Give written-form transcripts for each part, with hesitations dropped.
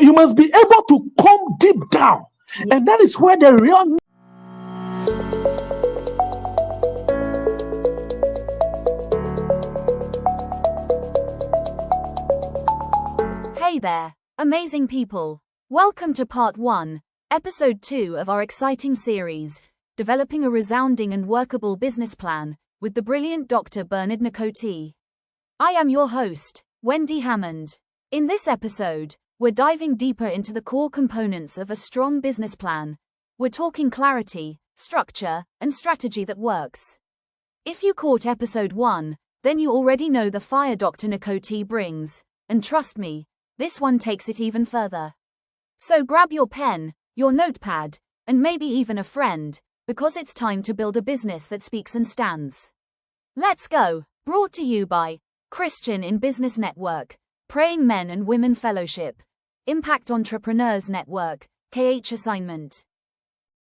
You must be able to come deep down. And that is where the real... Hey there, amazing people. Welcome to Part 1, Episode 2 of our exciting series, Developing a Resounding and Workable Business Plan, with the brilliant Dr. Bernard Nakotey. I am your host, Wendy Hammond. In this episode, we're diving deeper into the core components of a strong business plan. We're talking clarity, structure, and strategy that works. If you caught Episode 1, then you already know the fire Dr. Nakotey brings, and trust me, this one takes it even further. So grab your pen, your notepad, and maybe even a friend, because it's time to build a business that speaks and stands. Let's go. Brought to you by Christian in Business Network, Praying Men and Women Fellowship, Impact Entrepreneurs Network, KH Assignment.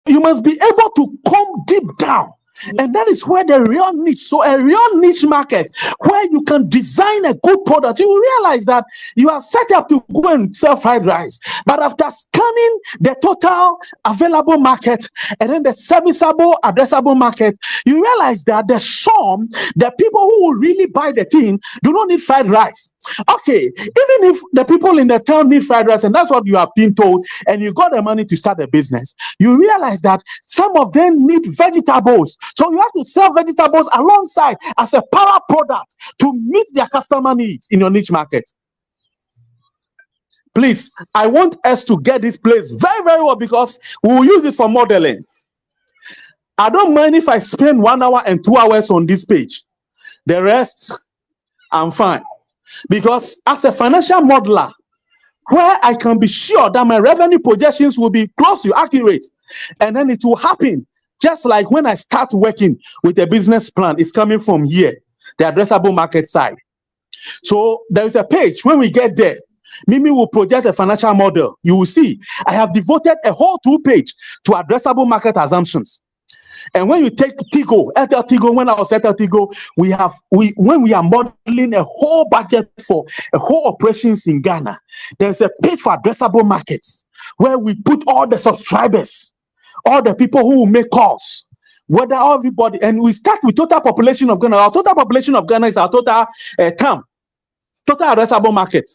You must be able to come deep down. And that is where the real niche, so a real niche market where you can design a good product. You will realize that you have set up to go and sell fried rice, but after scanning the total available market and then the serviceable, addressable market, you realize that the people who will really buy the thing do not need fried rice. Okay, even if the people in the town need fried rice and that's what you have been told, and you got the money to start a business, you realize that some of them need vegetables. So you have to sell vegetables alongside as a power product to meet their customer needs in your niche market. Please, I want us to get this place very, very well because we will use it for modeling. I don't mind if I spend 1 hour and 2 hours on this page. The rest, I'm fine. Because as a financial modeler, where I can be sure that my revenue projections will be close to accurate, and then it will happen. Just like when I start working with a business plan, it's coming from here, the addressable market side. So there is a page. When we get there, Mimi will project a financial model. You will see I have devoted a whole 2-page to addressable market assumptions. And when you take Tigo, when I was at Tigo, when we are modeling a whole budget for a whole operations in Ghana, there's a page for addressable markets where we put all the subscribers, all the people who will make calls, whether everybody, and we start with total population of Ghana. Our total population of Ghana is our total TAM, total addressable market,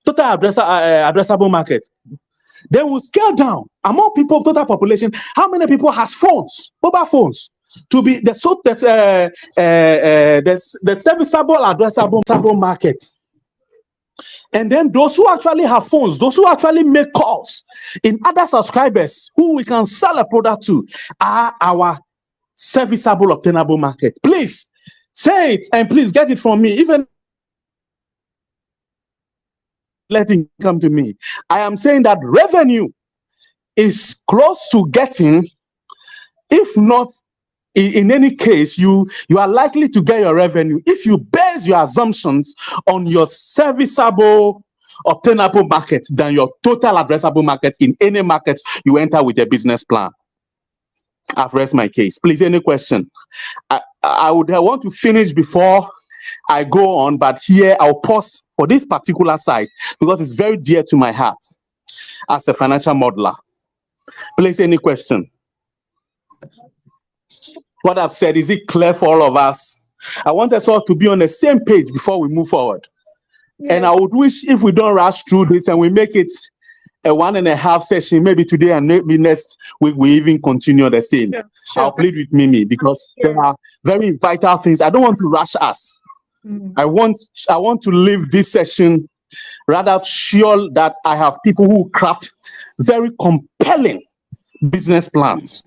addressable market. Then we scale down among people, total population. How many people has phones, mobile phones, to be the serviceable addressable market? And then those who actually have phones, those who actually make calls in other subscribers who we can sell a product to are our serviceable obtainable market. Please say it and please get it from me. Even let it come to me. I am saying that revenue is close to getting, if not in any case, you are likely to get your revenue if you base your assumptions on your serviceable obtainable market than your total addressable market in any market you enter with a business plan. I've raised my case. Please, any question? I would want to finish before I go on, but here I'll pause for this particular side because it's very dear to my heart as a financial modeler. Please, any question? What I've said, is it clear for all of us? I want us all to be on the same page before we move forward. Yes. And I would wish if we don't rush through this and we make it a 1.5 session, maybe today and maybe next week, we even continue the same. Yeah, sure. I'll plead with Mimi because there are very vital things. I don't want to rush us. I want to leave this session rather sure that I have people who craft very compelling business plans.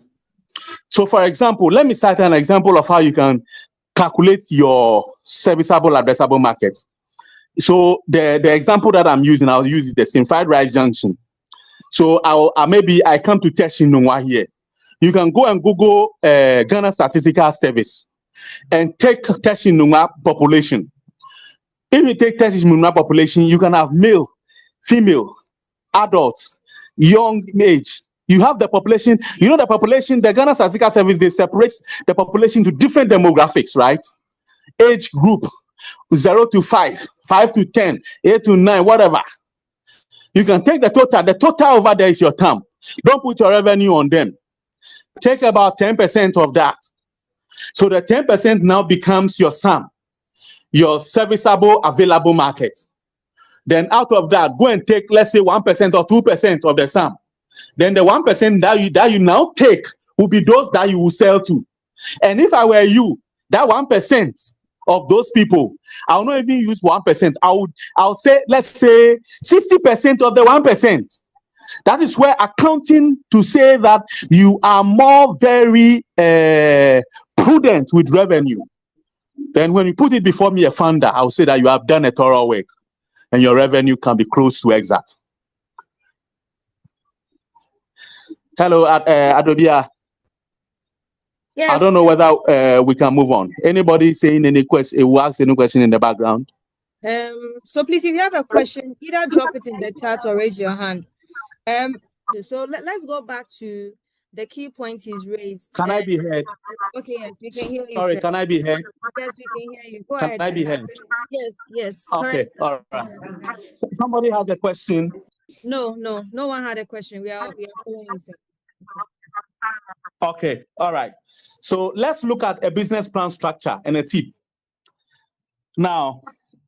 So, for example, let me cite an example of how you can calculate your serviceable addressable market. So, the example that I'm using, I'll use the same fried rice junction. So, I come to Teshin Nungwa here. You can go and Google Ghana Statistical Service and take Teshin Nungwa population. If you take Teshin Nungwa population, you can have male, female, adult, young age. You have the population, the population, the Ghana Statistical Service, they separate the population to different demographics, right? Age group, 0 to 5, 5 to 10, 8 to 9, whatever. You can take the total over there is your term. Don't put your revenue on them. Take about 10% of that. So the 10% now becomes your sum, your serviceable available market. Then out of that, go and take, let's say 1% or 2% of the sum. Then the 1% that you now take will be those that you will sell to. And if I were you, that 1% of those people, I'll not even use 1%. I'll say, let's say 60% of the 1%. That is where accounting to say that you are more very prudent with revenue. Then when you put it before me, a funder, I'll say that you have done a thorough work and your revenue can be close to exact. Hello, Adobia. Yes. I don't know whether we can move on. Anybody saying any question? Will ask any question in the background? So please, if you have a question, either drop it in the chat or raise your hand. So let's go back to the key points he's raised. Can I be heard? Okay, yes, we can hear you. Sorry, sir. can I be heard? Yes, we can hear you. Go Can ahead. I be heard? Yes. Okay, Correct. all right. Somebody has a question. No one had a question. We are following you, sir. Okay, all right. So let's look at a business plan structure and a tip. Now,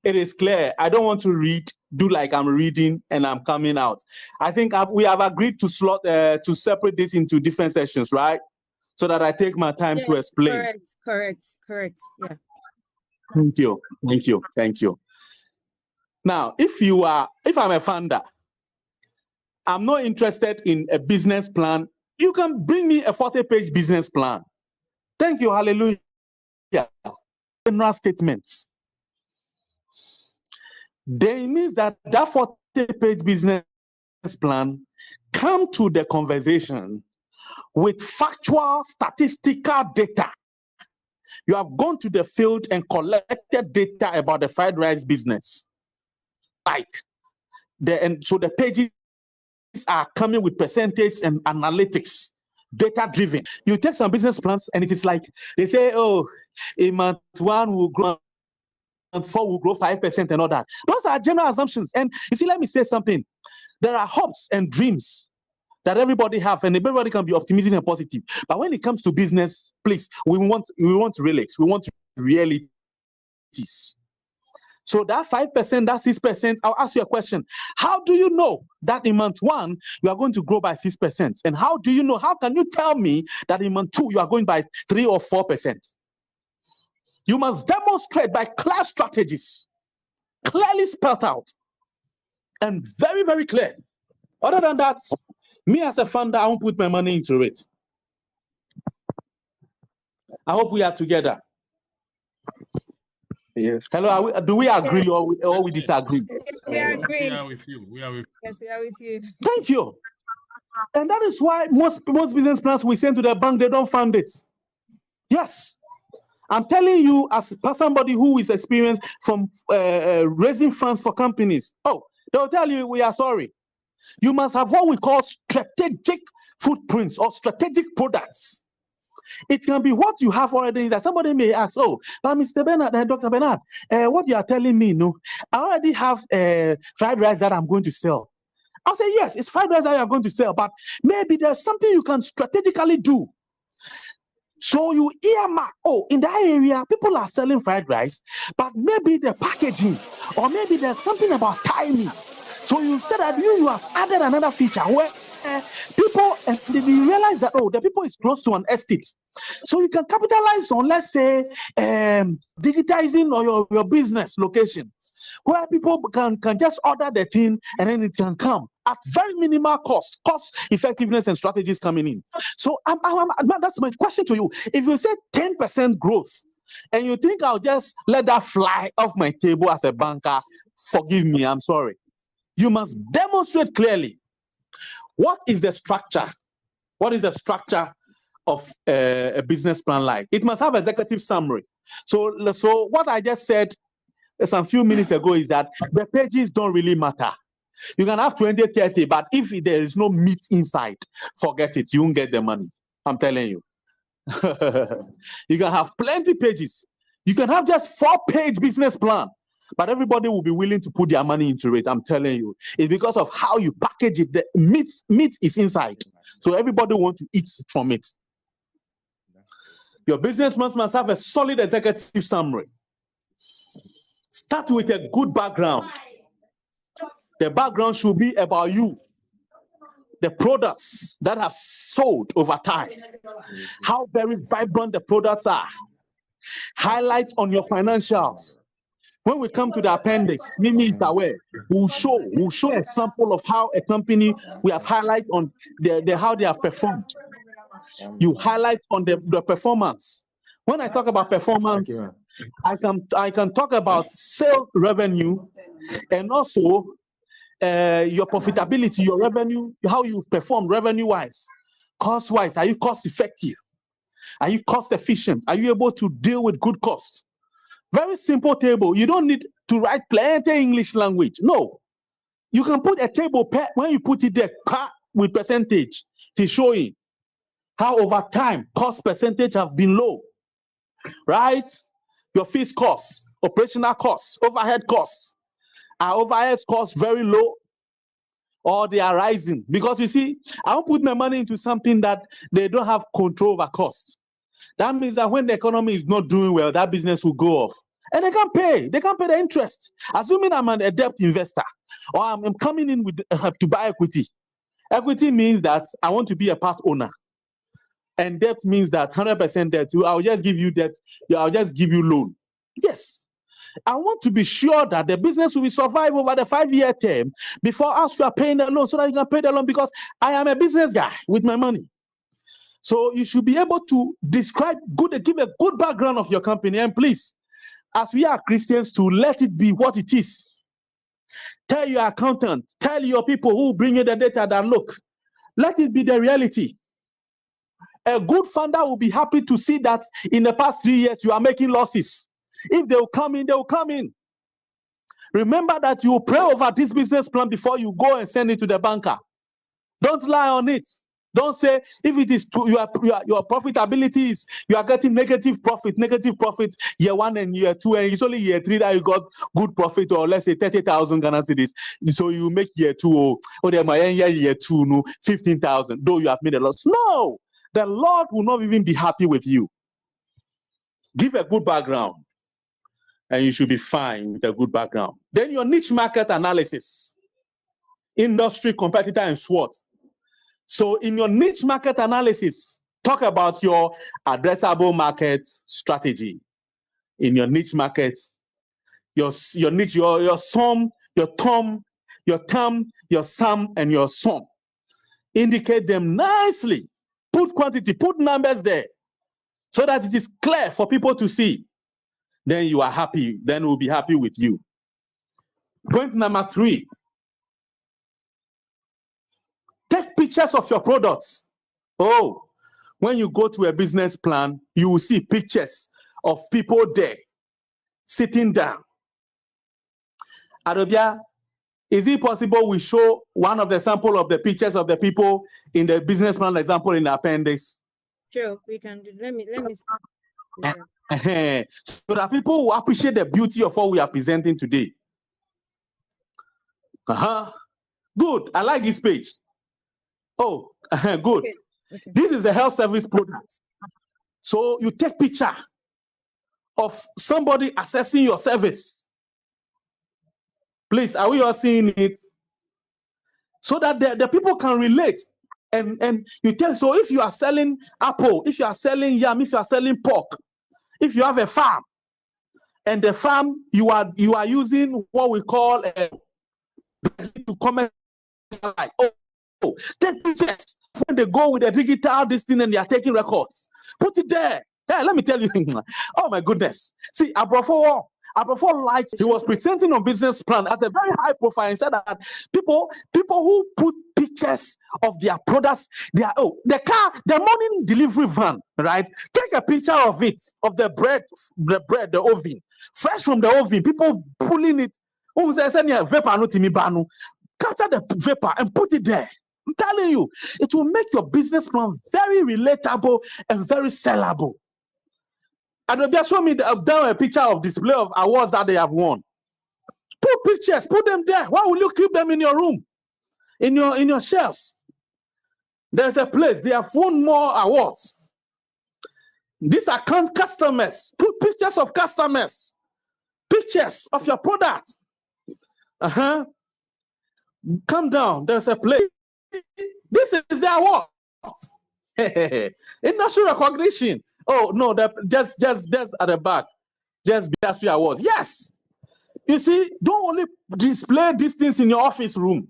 it is clear. I don't want to do like I'm reading and I'm coming out. I think we have agreed to separate this into different sessions, right? So that I take my time to explain. Correct. Yeah. Thank you. Now, if I'm a funder, I'm not interested in a business plan. You can bring me a 40-page business plan. Thank you, hallelujah. General statements. Then it means that 40-page business plan come to the conversation with factual statistical data. You have gone to the field and collected data about the fried rice business. So the pages are coming with percentage and analytics, data driven. You take some business plans and it is like they say, oh, in month 1 will grow, month 4 will grow 5% and all that. Those are general assumptions. And you see, let me say something. There are hopes and dreams that everybody have, and everybody can be optimistic and positive. But when it comes to business, please, we want relax. We want realities. So that 5%, that 6%, I'll ask you a question. How do you know that in month 1, you are going to grow by 6%? And how do you know, how can you tell me that in month 2, you are going by 3 or 4%? You must demonstrate by clear strategies, clearly spelled out, and very, very clear. Other than that, me as a funder, I won't put my money into it. I hope we are together. Yes. Hello, do we agree or we disagree? We agree. We are with you. Yes, we are with you. Thank you. And that is why most business plans we send to the bank, they don't fund it. Yes. I'm telling you, as somebody who is experienced from raising funds for companies, they'll tell you, we are sorry. You must have what we call strategic footprints or strategic products. It can be what you have already. That somebody may ask, but Mr. Bernard, Dr. Bernard, what you are telling me, no, I already have fried rice that I'm going to sell. I'll say, yes, it's fried rice that you are going to sell, but maybe there's something you can strategically do. So you earmark, in that area, people are selling fried rice, but maybe the packaging, or maybe there's something about timing. So you said that you have added another feature where people, and you realize that, the people is close to an estate. So you can capitalize on, let's say, digitizing or your business location, where people can just order the thing and then it can come at very minimal cost effectiveness and strategies coming in. So that's my question to you. If you say 10% growth and you think I'll just let that fly off my table as a banker, forgive me, I'm sorry. You must demonstrate clearly what is the structure. What is the structure of a business plan like? It must have executive summary. So what I just said some few minutes ago is that the pages don't really matter. You can have 20, 30, but if there is no meat inside, forget it. You won't get the money. I'm telling you. You can have plenty pages. You can have just 4-page business plan, But everybody will be willing to put their money into it. I'm telling you, it's because of how you package it. The meat is inside, so everybody wants to eat from it. Your business must have a solid executive summary. Start with a good background. The background should be about you, the products that have sold over time, how very vibrant the products are. Highlight on your financials. When we come to the appendix, Mimi is aware. We'll show a sample of how a company we have highlight on how they have performed. You highlight on the performance. When I talk about performance, I can talk about sales revenue and also your profitability, your revenue, how you perform revenue-wise, cost-wise. Are you cost-effective? Are you cost-efficient? Are you able to deal with good costs? Very simple table. You don't need to write plenty English language. No. You can put a table when you put it there with percentage to show you how over time cost percentage have been low. Right? Your fixed costs, operational costs, overhead costs. Are overhead costs very low or they are rising? Because you see, I won't put my money into something that they don't have control over costs. That means that when the economy is not doing well, that business will go off. And they can't pay the interest. Assuming I'm a debt investor or I'm coming in with to buy equity. Equity means that I want to be a part owner. And debt means that 100% debt. I'll just give you debt. I'll just give you loan. Yes. I want to be sure that the business will survive over the 5-year term before us you are paying the loan so that you can pay the loan, because I am a business guy with my money. So you should be able to describe give a good background of your company. And please, as we are Christians, to let it be what it is. Tell your accountant, tell your people who bring you the data that look, let it be the reality. A good founder will be happy to see that in the past 3 years you are making losses. If they will come in, they will come in. Remember that you pray over this business plan before you go and send it to the banker. Don't lie on it. Don't say if it is your profitability is you are getting negative profit year 1 and year 2, and it's only year 3 that you got good profit, or let's say 30,000 Ghana cedis. So you make year 2 or year 2 no 15,000, though you have made a loss. No, the Lord will not even be happy with you. Give a good background, and you should be fine with a good background. Then your niche market analysis, industry, competitor, and SWOT. So in your niche market analysis, talk about your addressable market strategy. In your niche market, your niche, your sum, your term, your sum, and your sum. Indicate them nicely. Put quantity, put numbers there, so that it is clear for people to see. Then you are happy. Then we'll be happy with you. Point number 3. Take pictures of your products. Oh, when you go to a business plan, you will see pictures of people there sitting down. Arabia, is it possible we show one of the sample of the pictures of the people in the business plan example in the appendix? Sure, we can do. Let me so that people will appreciate the beauty of what we are presenting today. Good. I like this page. Oh, good. Okay. Okay. This is a health service product. So you take picture of somebody assessing your service. Please, are we all seeing it? So that the people can relate. And you tell, so if you are selling apple, if you are selling yam, if you are selling pork, if you have a farm, and the farm you are using what we call to comment like, take pictures when they go with a digital this thing and they are taking records. Put it there. Yeah, let me tell you. Oh my goodness. See, Abrafo liked, he was presenting on business plan at a very high profile and said that people who put pictures of their products, the morning delivery van, right? Take a picture of it, of the bread, the oven, fresh from the oven, people pulling it. Capture the vapor and put it there. I'm telling you, it will make your business plan very relatable and very sellable. And they'll show me down a picture of display of awards that they have won. Put pictures, put them there. Why will you keep them in your room, in your shelves? There's a place. They have won more awards. These are customers. Put pictures of customers, pictures of your products. Come down. There's a place. This is the award. Industry recognition. Oh no, just at the back. Just industry awards. Yes. You see, don't only display these things in your office room,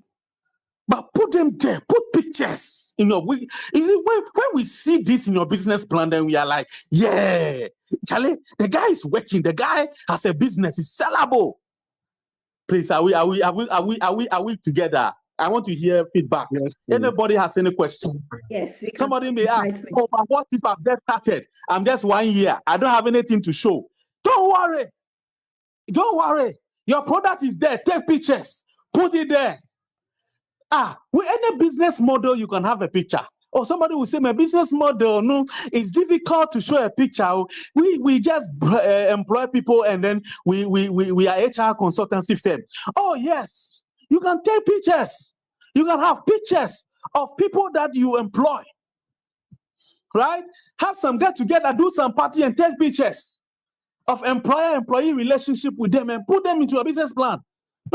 but put them there. Put pictures in your. You see, when we see this in your business plan, then we are like, yeah, Charlie, the guy is working. The guy has a business. It's sellable. Please, are we together? I want to hear feedback. Yes, anybody has any question? Yes. Somebody may ask, oh, but what if I've just started? I'm just 1 year. I don't have anything to show. Don't worry. Don't worry. Your product is there. Take pictures. Put it there. With any business model, you can have a picture. Or somebody will say, my business model, no, it's difficult to show a picture. We just employ people and then we are HR consultancy firm. Oh, yes. You can take pictures. You can have pictures of people that you employ. Right? Have some get together, do some party and take pictures of employer-employee relationship with them and put them into a business plan.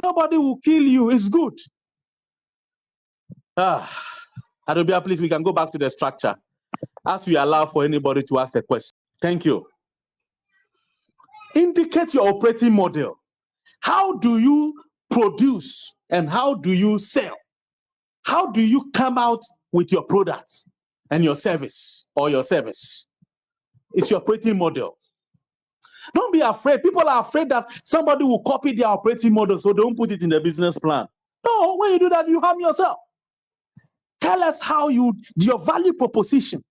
Nobody will kill you. It's good. Adobia, please, we can go back to the structure as we allow for anybody to ask a question. Thank you. Indicate your operating model. How do you produce and how do you sell? How do you come out with your product and your service or your service? It's your operating model. Don't be afraid. People are afraid that somebody will copy their operating model, so don't put it in the business plan. No, when you do that, you harm yourself. Tell us how your value proposition.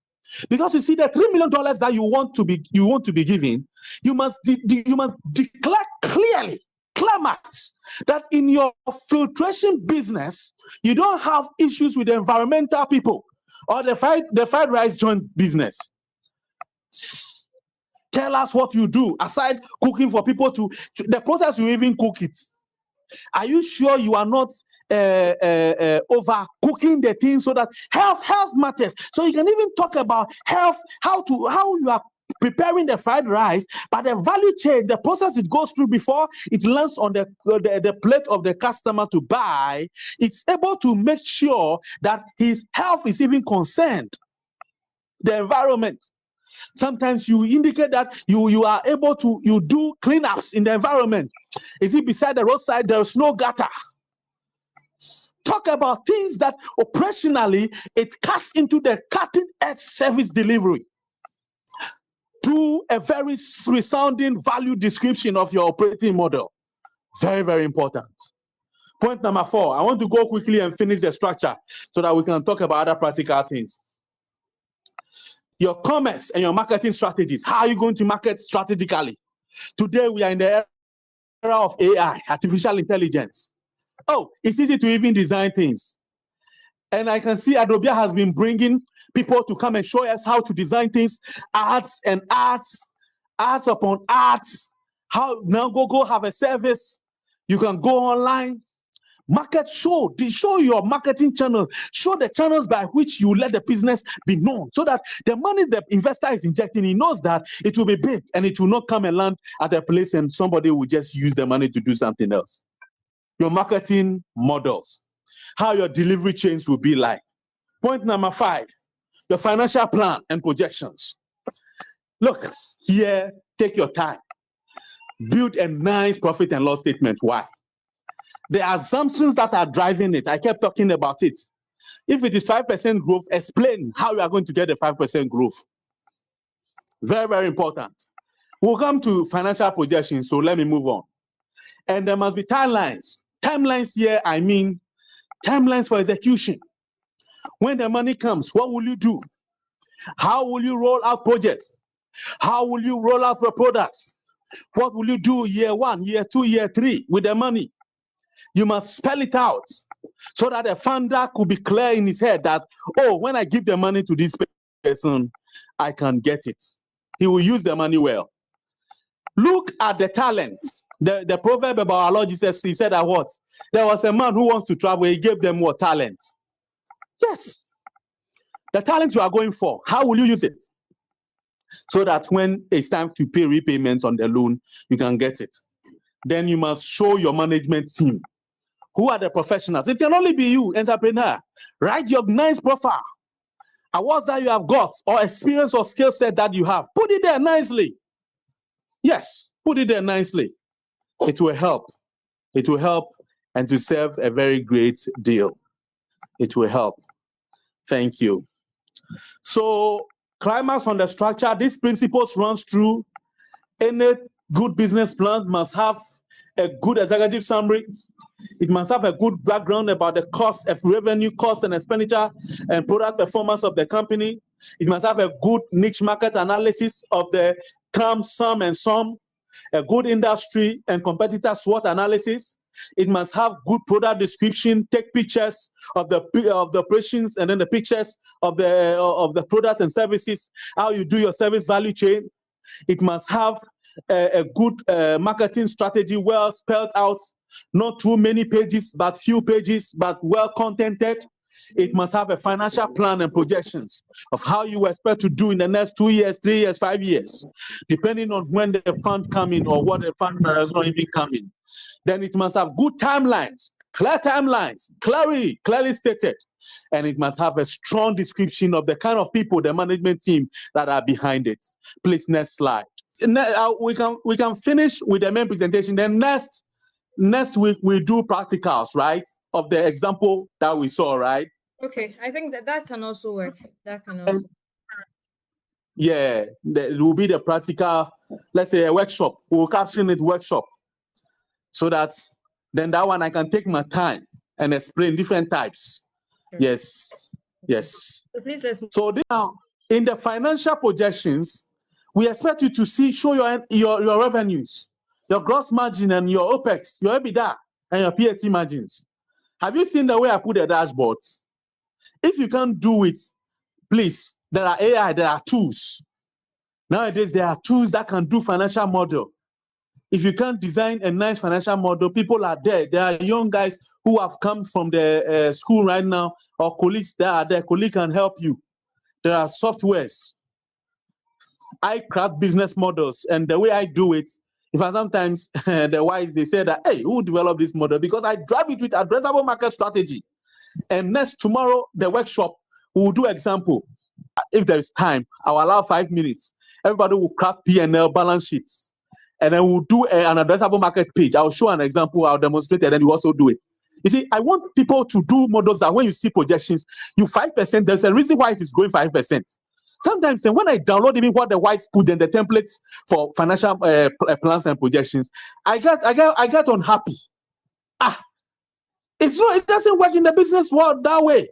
Because you see, the $3 million that you want to be giving, you must declare clearly, climax, that in your filtration business, you don't have issues with the environmental people or the fried rice joint business. Tell us what you do aside cooking for people to the process you even cook it. Are you sure you are not overcooking the things so that health matters? So you can even talk about health, how you are preparing the fried rice, but the value chain, the process it goes through before it lands on the plate of the customer to buy, it's able to make sure that his health is even concerned. The environment. Sometimes you indicate that you are able to do cleanups in the environment. Is it beside the roadside? There is no gutter. Talk about things that operationally it casts into the cutting edge service delivery. Do a very resounding value description of your operating model. Very, very important. Point number 4. I want to go quickly and finish the structure so that we can talk about other practical things. Your commerce and your marketing strategies. How are you going to market strategically? Today, we are in the era of AI, artificial intelligence. Oh, it's easy to even design things. And I can see Adobia has been bringing people to come and show us how to design things, arts upon arts. How now go have a service. You can go online. Market show your marketing channels, show the channels by which you let the business be known, so that the money the investor is injecting, he knows that it will be big and it will not come and land at a place and somebody will just use the money to do something else. Your marketing models, how your delivery chains will be like. Point number 5, your financial plan and projections. Look, here, take your time. Build a nice profit and loss statement. Why? The assumptions that are driving it, I kept talking about it. If it is 5% growth, explain how you are going to get the 5% growth. Very, very important. We'll come to financial projections, so let me move on. And there must be timelines. Timelines here, I mean timelines for execution. When the money comes, what will you do? How will you roll out projects? How will you roll out your products? What will you do year 1, year 2, year 3 with the money? You must spell it out so that the funder could be clear in his head that, oh, when I give the money to this person, I can get it. He will use the money well. Look at the talent The proverb about our Lord Jesus, he said that what? There was a man who wants to travel, he gave them what? Talents. Yes. The talent you are going for, how will you use it? So that when it's time to pay repayment on the loan, you can get it. Then you must show your management team. Who are the professionals? It can only be you, entrepreneur. Write your nice profile. Awards that you have got, or experience or skill set that you have. Put it there nicely. Yes, put it there nicely. It will help. It will help and to serve a very great deal. It will help. Thank you. So, climax on the structure. These principles runs through any good business plan must have a good executive summary. It must have a good background about the cost of revenue, cost and expenditure, and product performance of the company. It must have a good niche market analysis of the term, sum, and sum, a good industry and competitor SWOT analysis. It must have good product description, take pictures of the operations and then the pictures of the products and services, how you do your service value chain. It must have a good marketing strategy, well spelled out, not too many pages, but few pages, but well contented. It must have a financial plan and projections of how you expect to do in the next 2 years, 3 years, 5 years, depending on when the fund come in or what the fund is not even coming. Then it must have good timelines, clearly stated. And it must have a strong description of the kind of people, the management team that are behind it. Please, next slide. We can finish with the main presentation. Then next week we do practicals, right? Of the example that we saw, right? Okay, I think that can also work. That can also. Yeah, it will be the practical, let's say a workshop. We'll caption it workshop. So that then that one I can take my time and explain different types. Sure. Yes. So please let's move. So now in the financial projections, we expect you to show your revenues, your gross margin and your OPEX, your EBITDA and your PAT margins. Have you seen the way I put the dashboards? If you can't do it, please, there are AI, there are tools. Nowadays, there are tools that can do financial model. If you can't design a nice financial model, people are there. There are young guys who have come from the school right now, or colleagues that are there. Colleague can help you. There are softwares. I craft business models, and the way I do it, if I sometimes the wise they say that, hey, who developed this model? Because I drive it with addressable market strategy. And tomorrow, the workshop, we will do example. If there is time, I'll allow 5 minutes. Everybody will craft P&L balance sheets. And then we'll do an addressable market page. I'll show an example, I'll demonstrate, and then you also do it. You see, I want people to do models that when you see projections, you 5%, there's a reason why it is going 5%. Sometimes when I download even what the whites put in the templates for financial plans and projections, I get unhappy. It doesn't work in the business world that way.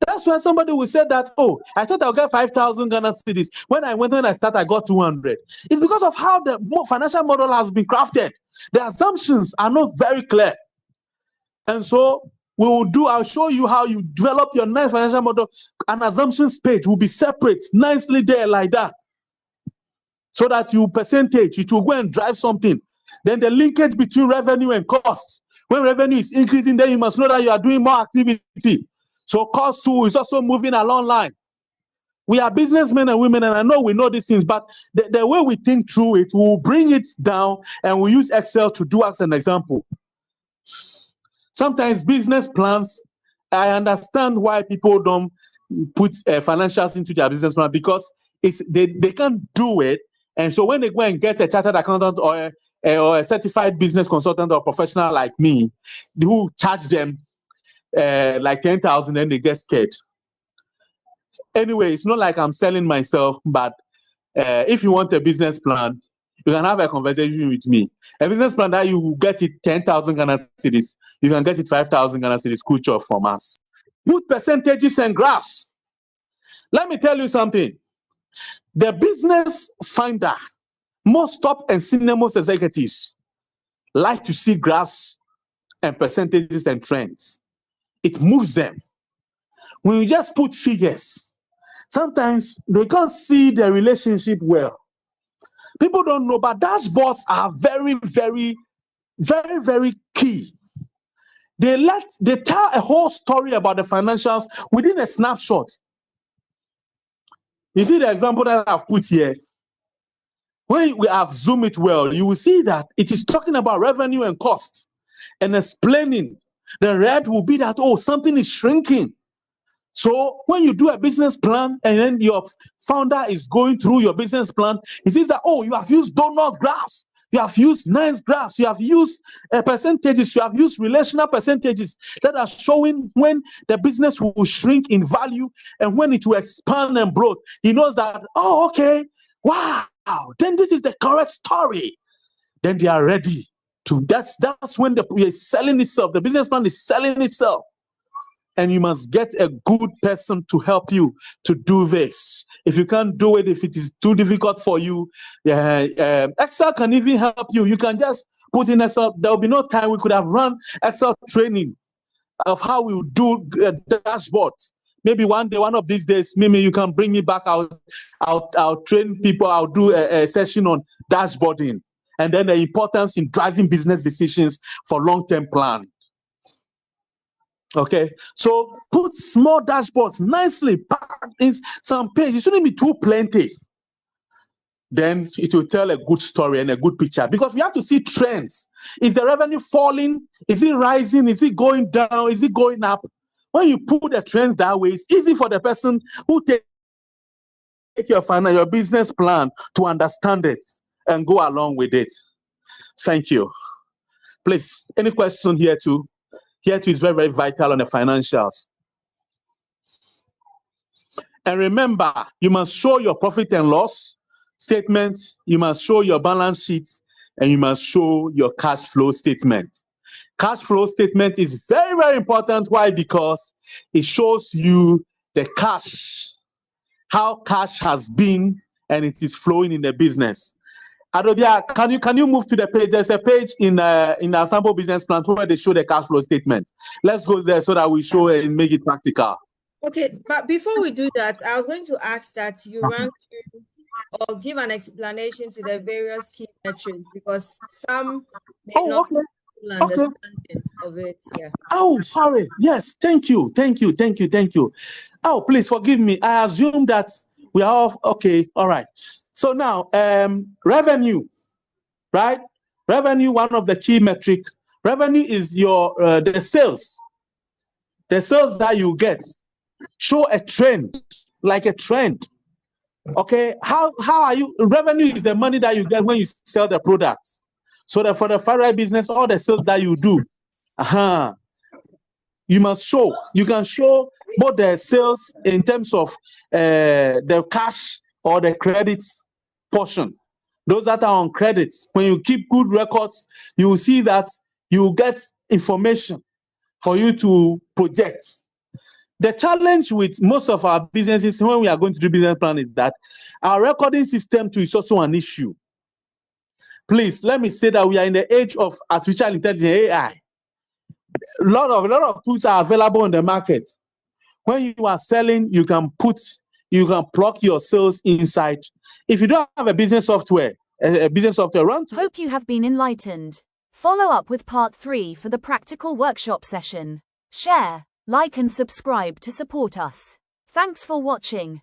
That's why somebody will say that, oh, I thought I'll get 5,000 Ghana cedis. When I started, I got 200. It's because of how the financial model has been crafted. The assumptions are not very clear. And so I'll show you how you develop your nice financial model. An assumptions page will be separate, nicely there like that. So that it will go and drive something. Then the linkage between revenue and cost. When revenue is increasing, then you must know that you are doing more activity. So cost too is also moving along line. We are businessmen and women, and I know we know these things, but the way we think through it, we'll bring it down and we use Excel to do as an example. Sometimes business plans, I understand why people don't put financials into their business plan, because they can't do it. And so when they go and get a chartered accountant or a certified business consultant or professional like me, who charge them like 10,000, and they get scared. Anyway, it's not like I'm selling myself, but if you want a business plan, you can have a conversation with me. A business plan that you get it 10,000 Ghana cedis, you can get it 5,000 Ghana cedis, culture from us. Put percentages and graphs. Let me tell you something. The business finder, most top and senior most executives like to see graphs and percentages and trends. It moves them. When you just put figures, sometimes they can't see the relationship well. People don't know, but dashboards are very, very Very, very key. They tell a whole story about the financials within a snapshot. You see the example that I've put here. When we have zoomed it well, you will see that it is talking about revenue and cost and explaining. The red will be that, oh, something is shrinking. So when you do a business plan and then your founder is going through your business plan, he says that, oh, you have used donut graphs, you have used nice graphs, you have used percentages, you have used relational percentages that are showing when the business will shrink in value and when it will expand and grow. He knows that, oh, okay, wow, then this is the correct story. Then they are ready to, that's when is selling itself, the business plan is selling itself. And you must get a good person to help you to do this. If you can't do it, if it is too difficult for you, Excel can even help you. You can just put in Excel. There will be no time. We could have run Excel training of how we would do dashboards. Maybe one day, one of these days, maybe you can bring me back. I'll train people. I'll do a session on dashboarding and then the importance in driving business decisions for long-term plan. Okay, so put small dashboards nicely packed in some pages. It shouldn't be too plenty. Then it will tell a good story and a good picture because we have to see trends. Is the revenue falling? Is it rising? Is it going down? Is it going up? When you put the trends that way, it's easy for the person who take your business plan to understand it and go along with it. Thank you. Please, any question here too? Here too is very, very vital on the financials. And remember, you must show your profit and loss statement, you must show your balance sheets, and you must show your cash flow statement. Cash flow statement is very, very important. Why? Because it shows you the cash, how cash has been, and it is flowing in the business. Adobia, can you move to the page? There's a page in our sample business plan where they show the cash flow statement. Let's go there so that we show it and make it practical. Okay, but before we do that, I was going to ask that you run through or give an explanation to the various key metrics because some may not have full understanding of it. Yeah. Oh, sorry. Yes, thank you. Oh, please forgive me. I assume that we are all okay. All right. So now, revenue, right? Revenue, one of the key metrics. Revenue is your the sales that you get. Show a trend, like a trend. Okay, how are you? Revenue is the money that you get when you sell the products. So that for the Friday business, all the sales that you do, you must show. You can show both the sales in terms of the cash or the credits portion. Those that are on credits, when you keep good records, you will see that you get information for you to project. The challenge with most of our businesses when we are going to do business plan is that our recording system too is also an issue. Please, let me say that we are in the age of artificial intelligence, AI. A lot of tools are available in the market. When you are selling, you can plug your sales inside. If you don't have a business software, run. Hope you have been enlightened. Follow up with part 3 for the practical workshop session. Share, like and subscribe to support us. Thanks for watching.